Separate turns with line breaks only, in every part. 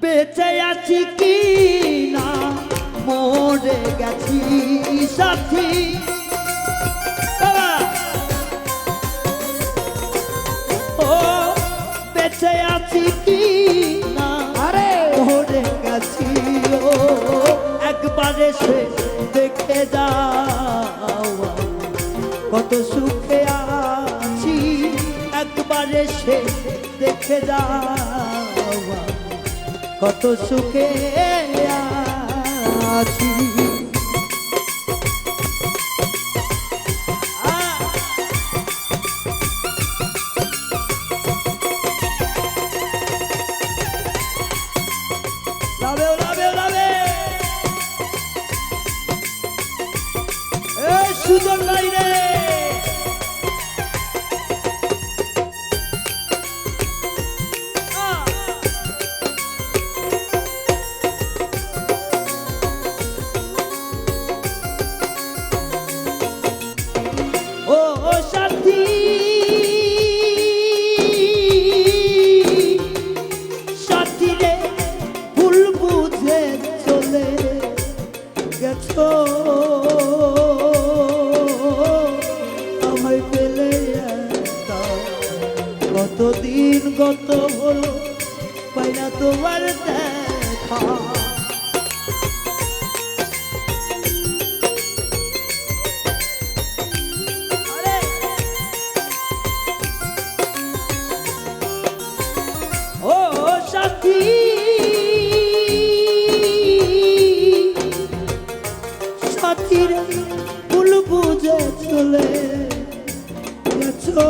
বেঁচে আছি কি না মরে গেছি সাথী ও বেঁচে আছি কি না
আরে
মরে গেছি ও একবার এসে দেখে যাও কত সুখে আছি একবার এসে দেখে যাও কত সুখে আছি লাভে লাভে লাভে এই সুজন নাই রে সাথী সাথী রে ভুল বুঝে চলে গেছো আমায় পেলে কতদিন গত হলো পাই না তোমার দেখা সাথী সাথীর ভুল বুঝে চলে গেছো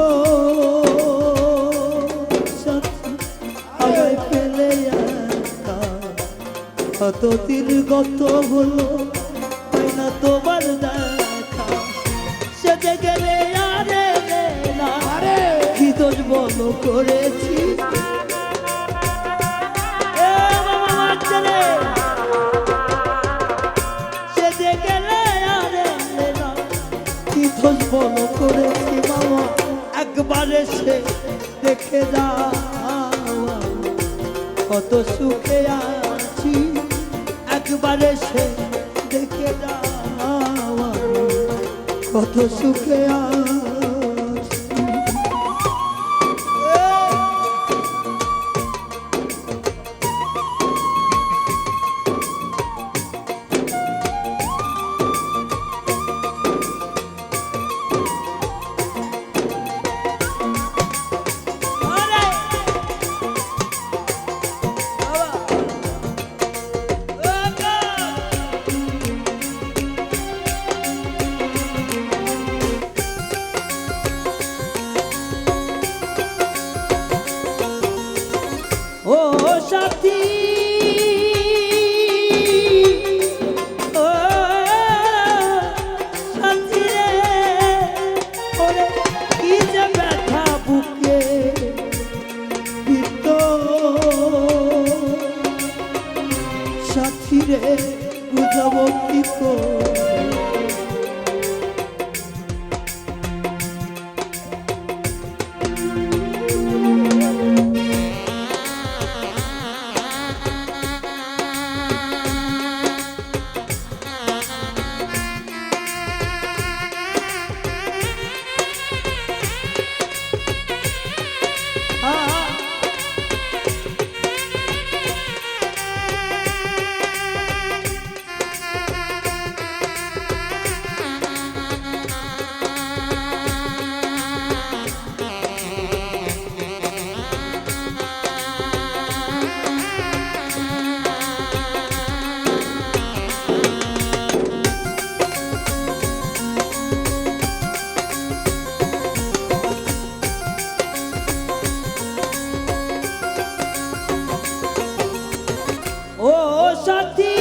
সাথী আমায় ফেলে কতদিন গত হলো পাই না তোমার দেখা সেজে গেলে আরে না কি দোষ বলো করেছি সেজে গেলে আরে না কি দোষ বলো করেছি মামা একবার এসে দেখে যাও কত সুখে আছি একবার এসে দেখে যাও কত সুখে আছি ও সাথী ও সাথী রে ওরে কি যে ব্যথা বুকে সাথী রে বুঝাবো কি করে সাথী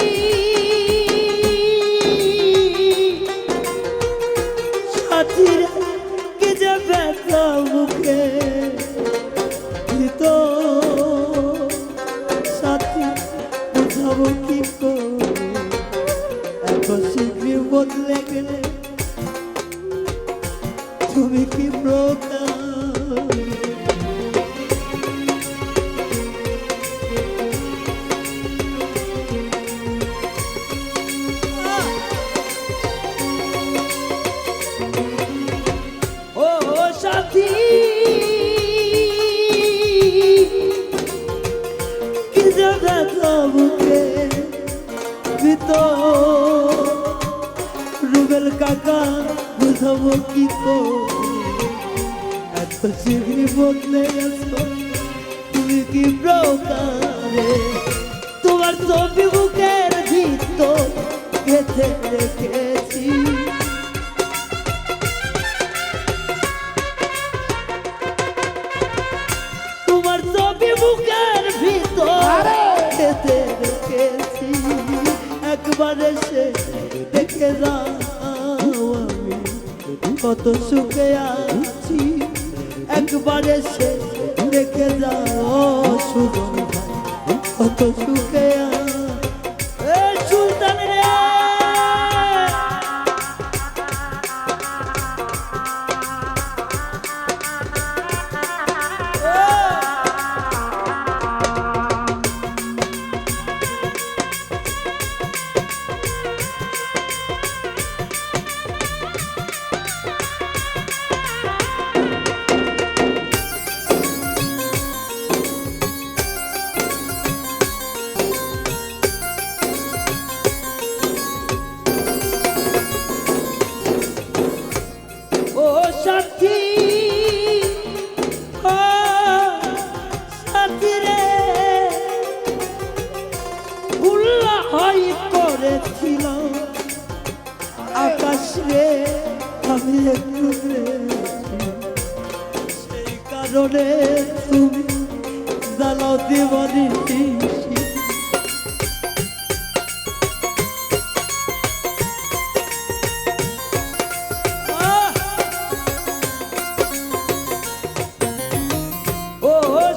সাথীর কি যে ব্যথা বুকে তো সাথী বুঝাবো কি করে এত শীঘ্র বদলে গেলে তুমি কি প্রকার যে ব্যথা বুকে ভিতর রুবেল কাকা বুঝাবো কি এত শীঘ্রই বদলে গেছো তুমি কি প্রকারে তোমার ছবি বুকের ভিতর গেঁথে রেখেছি তোমার ছবি বুকের ভিতর গেঁথে রেখেছি একবার এসে দেখে যাও আমি কত সুখে আছি একবার এসে দেখে যাও সুজন ভাই কত সুখে সুলতান রে সাথী ও সাথী রে উল্লা হয় করেছিল আকাশ রে আমি একটু সেই কারণে তুমি জ্বালাও দিবানি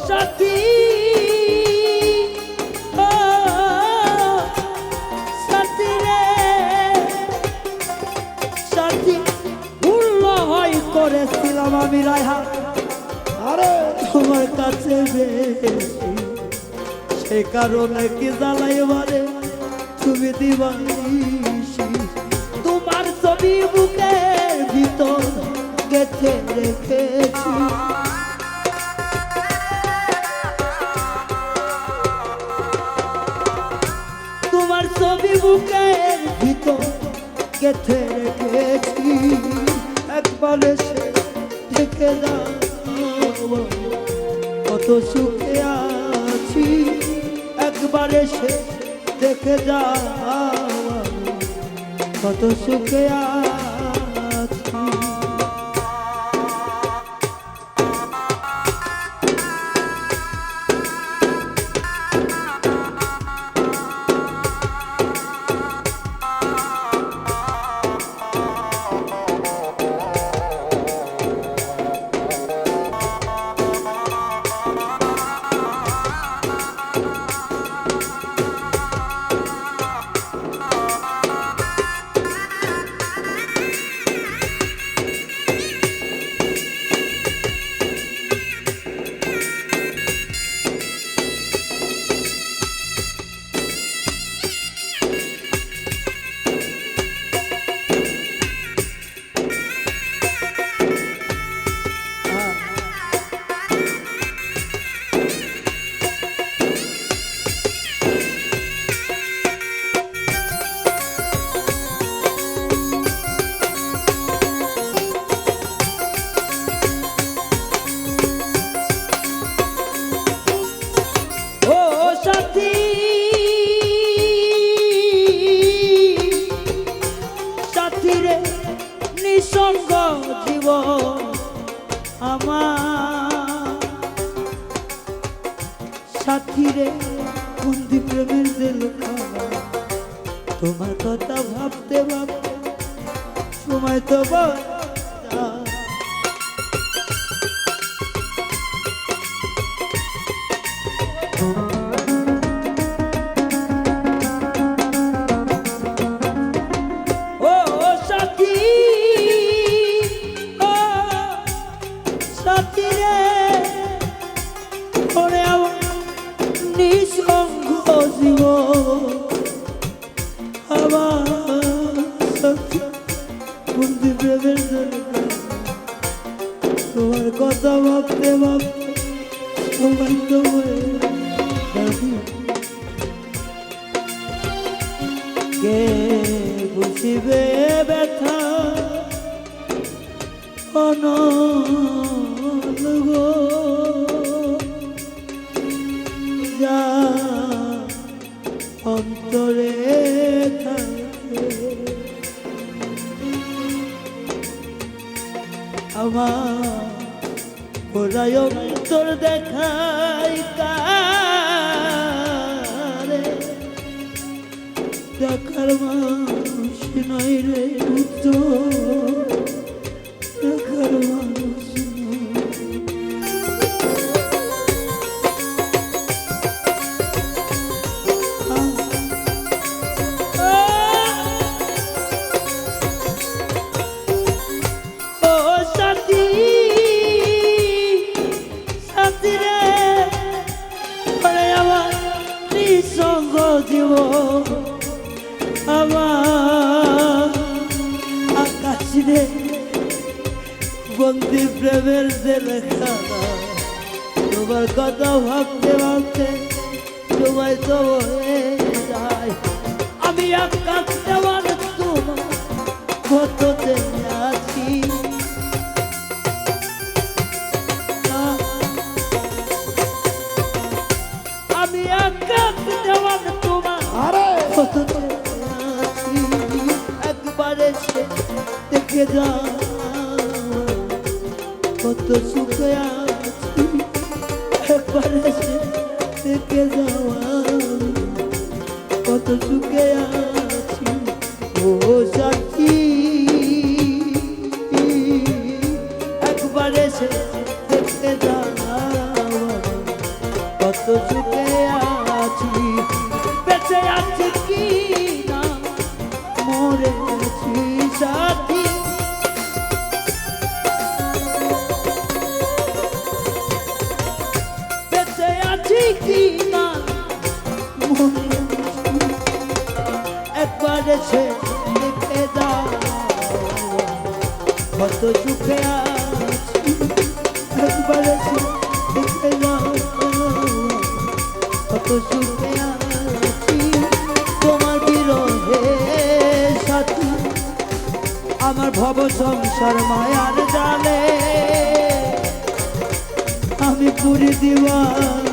সাথী ও সাথী রে সাথী উল্ল হয় করেছিলাম আমি রায়হা আরে তোমার কাছে বেশি সে কারণে কি জ্বালাই বারে তুমি দিবানিসি তোমার ছবি বুকের ভিতর গেঁথে রেখেছি তোমার ছবি বুকের ভিতর গেঁথে রেখেছি একবার এসে দেখে যাও কত সুখে আছি একবার এসে দেখে যাও কত সুখে আছি নিঃসঙ্গ জীবন আমার সাথী রে বন্দি প্রেমের জেলখানা তোমার কথা ভাবতে ভাবতে সময় তো নিঃসঙ্গ জীবন আমার বন্দি প্রেমের তোমার কথা ভাবতে ভাবতে সময় তো কে বুঝিবে ব্যথা অনল গো যা অন্তরে থাকে আমার ওরাই অন্তর দেখাই কারে দেখার মানুষ নয় রে তো দেখার মানুষ সঙ্গ জীব আমার আকাশ রে বন্দি প্রেমের যে লেখা তোমার কথা ভাবতে ভাবতে তোমায় তো হয়ে যায় আমি আকাশ দেওয়ার তোমার কততে আছি আমি আকাশ দেওয়ার তোমার কততে আছি একবারে সে দেখে যা কত সুখে আছি একবারে সে দেখে যাওয়া কত সুখে আছি ও সাথী একবারে সে দেখে যাওয়া কত সুখে আছি বেঁচে আছি কি না মরে আছি সাথী বেঁচে আছি কি না মরে আছি একবারে সে দেখে দাও কত সুখে আছি একবারে সে দেখে দাও কত সুখে আছি তোমার বিরহে সাথী আমার ভব সংসার মায়ার জালে আমি পুরি দিওয়ানা